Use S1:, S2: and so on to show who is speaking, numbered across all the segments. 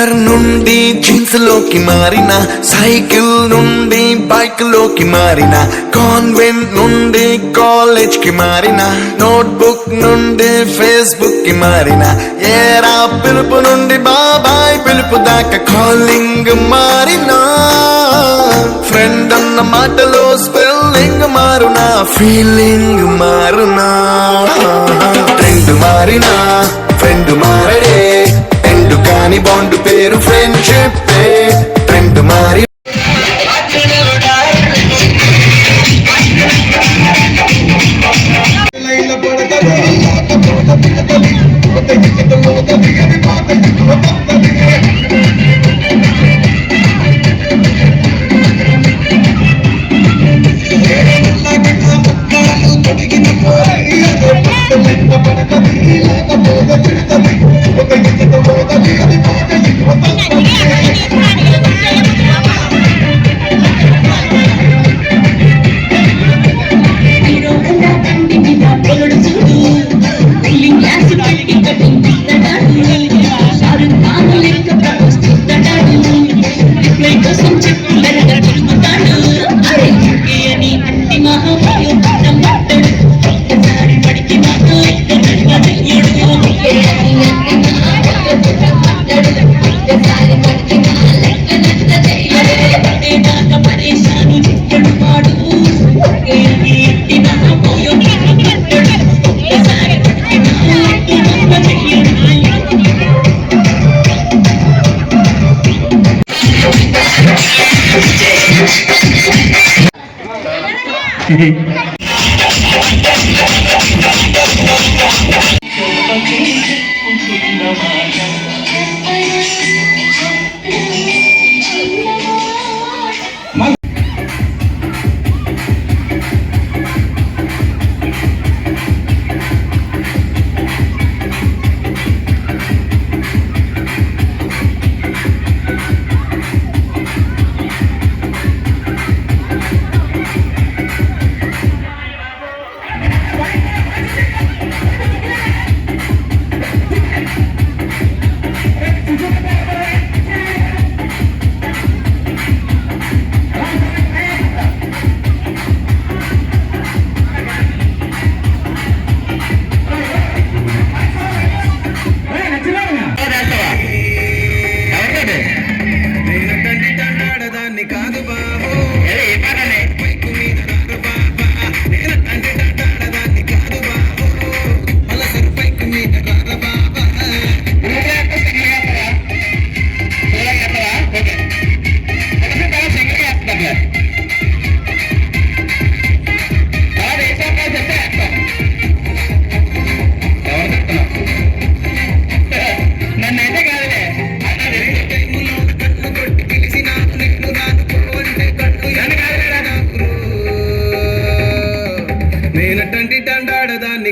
S1: Scooter నుండి jeans లోకి మారిన, సైకిల్ నుండి బైక్ లోకి మారిన, కాన్వెంట్ నుండి కాలేజ్ కి మారిన, నోట్బుక్ నుండి ఫేస్బుక్ కి మారిన, ఏరా పిలుపు నుండి బాబాయ్ పిలుపు దాకా కాలింగ్ మారిన, ఫ్రెండ్ అన్న మాటలో స్పెల్లింగ్ మారునా, ఫీలింగ్ మారునా, ట్రెండ్ మారినా ఫ్రెండ్ మారడే, ఎండు కాని బాండ్ పేరు ఫ్రెండ్షిప్, ట్రెండ్ మారి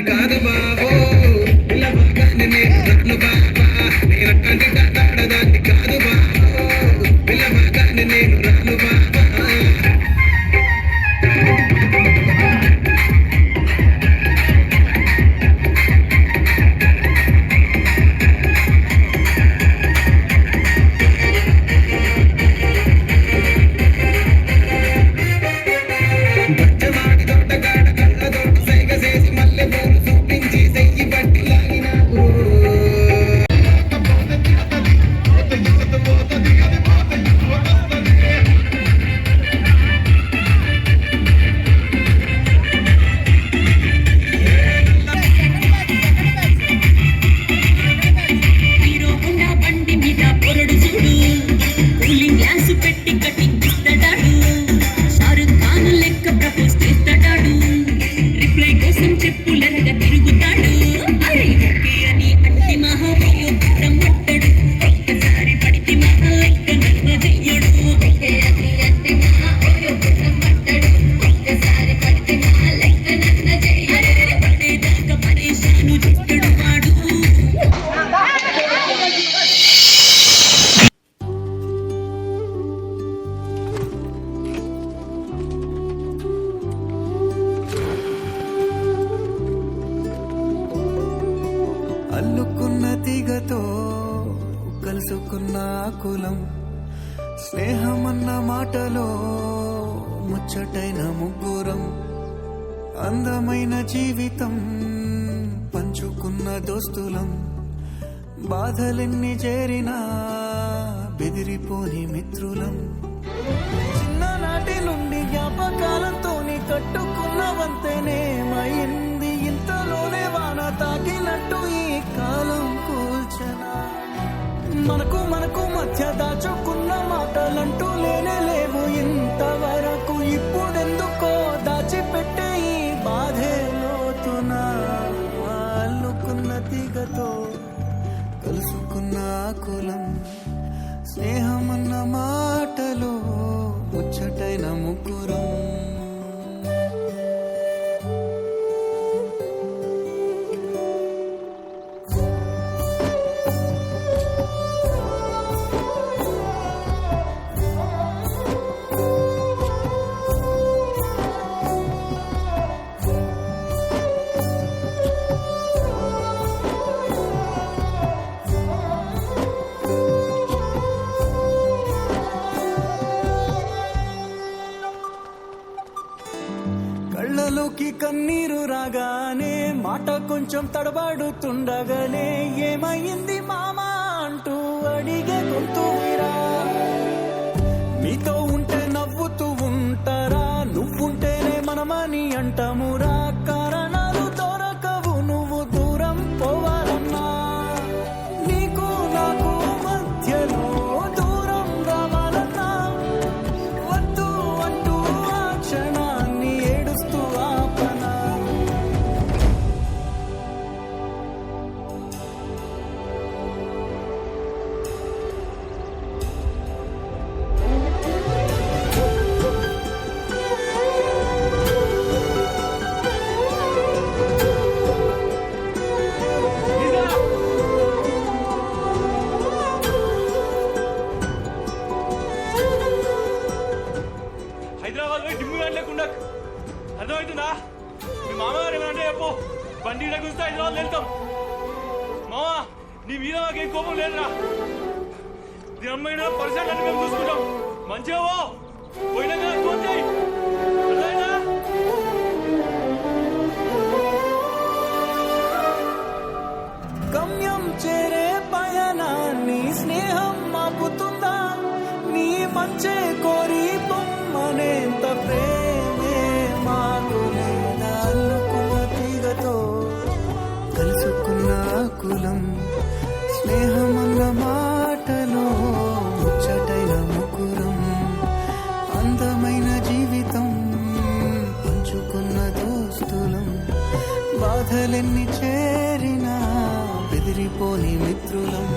S1: కాదు బాబో ఇలా బాగానే నేను రాను బాబా, నేనంటే దాదాన్ని కాదు బాబో ఇలా బాగానే నేను రాను బాబా.
S2: కలుసుకున్న కులం స్నేహమన్న మాటలో ముచ్చటైన ముగ్గురం అందమైన జీవితం పంచుకున్న దోస్తులం బాధలెన్ని చేరినా బెదిరిపోని మిత్రులం చిన్ననాటి నుండి జ్ఞాపకాలతోని కట్టుకున్న వంతెనేమైంది ఇంతలోనే వాన తాకినట్టు ఈ కాలం కూల్చనా మనకు మధ్య దాచుకున్న మాటలంటూ లేనే లేవు ఇంతవరకు ఇప్పుడెందుకో దాచిపెట్టే ఈ బాధే లోతున అల్లుకున్న తీగతో కలుసుకున్న కులం స్నేహమన్న మాటలో ముచ్చటైన ముగ్గురం కళ్ళలోకి కన్నీరు రాగానే మాట కొంచెం తడబడుతుండగానే ఏమైంది మామా అంటూ అడిగే గొంతురా మీతో ఉంటే నవ్వుతూ ఉంటారా నువ్వుంటేనే మనమని అంటామురా కారణాలు దొరకవు నువ్వు దూరం పోవాలన్నా నీకు నాకు మధ్యలో దూరం రావాలన్నా వద్దు అంటూ ఆ క్షణాన్ని ఏడుస్తూ ఆపనా
S3: హైదరాబాద్ పోయి డిమ్ము గాని లేకుండా అర్థమవుతుందా మీ మామగారు ఏమన్నా చెప్పు బండి గురిస్తే హైదరాబాద్ వెళ్తాం మామా నీ మీద మాకేం కోపం లేదురా నీ అమ్మాయినా పరిసరాలు అన్ని మేము చూసుకుంటాం మంచిగా పోయినాక ఫోన్ చేయి అర్థమైందా
S2: గమ్యం చేరే పయనాన్ని స్నేహం ఆపుతుందా నీ మంచే కోరి పొమ్మనేంత ప్రేమే మాకు లేదా అల్లుకున్న తీగతో కలుసుకున్న కులం స్నేహమన్న మాటలో ముచ్చటైన ముగ్గురం అందమైన జీవితం పంచుకున్న దోస్తులం బాధలెన్ని చేరినా బెదిరిపోని మిత్రులం